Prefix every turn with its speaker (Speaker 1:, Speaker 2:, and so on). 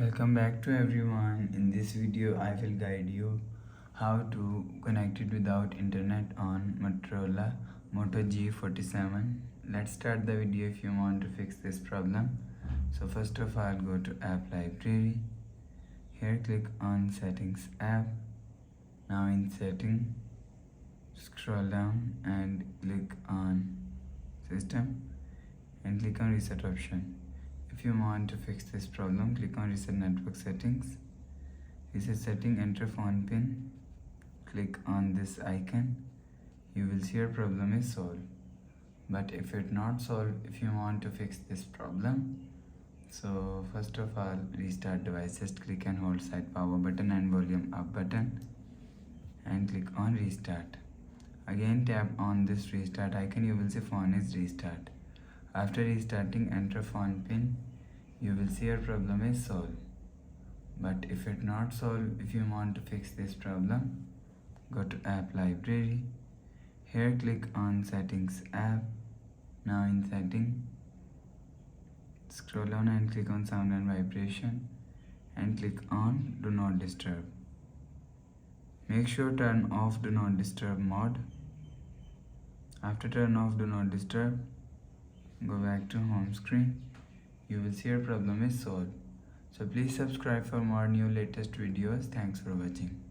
Speaker 1: Welcome back to everyone. In this video I will guide you how to connect it without internet on Motorola Moto G47. Let's start the video if you want to fix this problem. So first of all, go to app library. Here click on settings app. Now in setting, scroll down and click on system and click on reset option. If you want to fix this problem, click on reset network settings. Reset setting, enter phone pin. Click on this icon. You will see your problem is solved. But if it's not solved, if you want to fix this problem, so first of all, restart devices. Click and hold side power button and volume up button and click on restart. Again tap on this restart icon. You will see phone is restart. After restarting, enter phone pin. You will see your problem is solved. But if it's not solved, if you want to fix this problem, go to app library. Here click on settings app. Now in setting, scroll down and click on sound and vibration and click on do not disturb. Make sure turn off do not disturb mode. After turn off do not disturb, go back to home screen. You will see your problem is solved. So please subscribe for more new latest videos. Thanks for watching.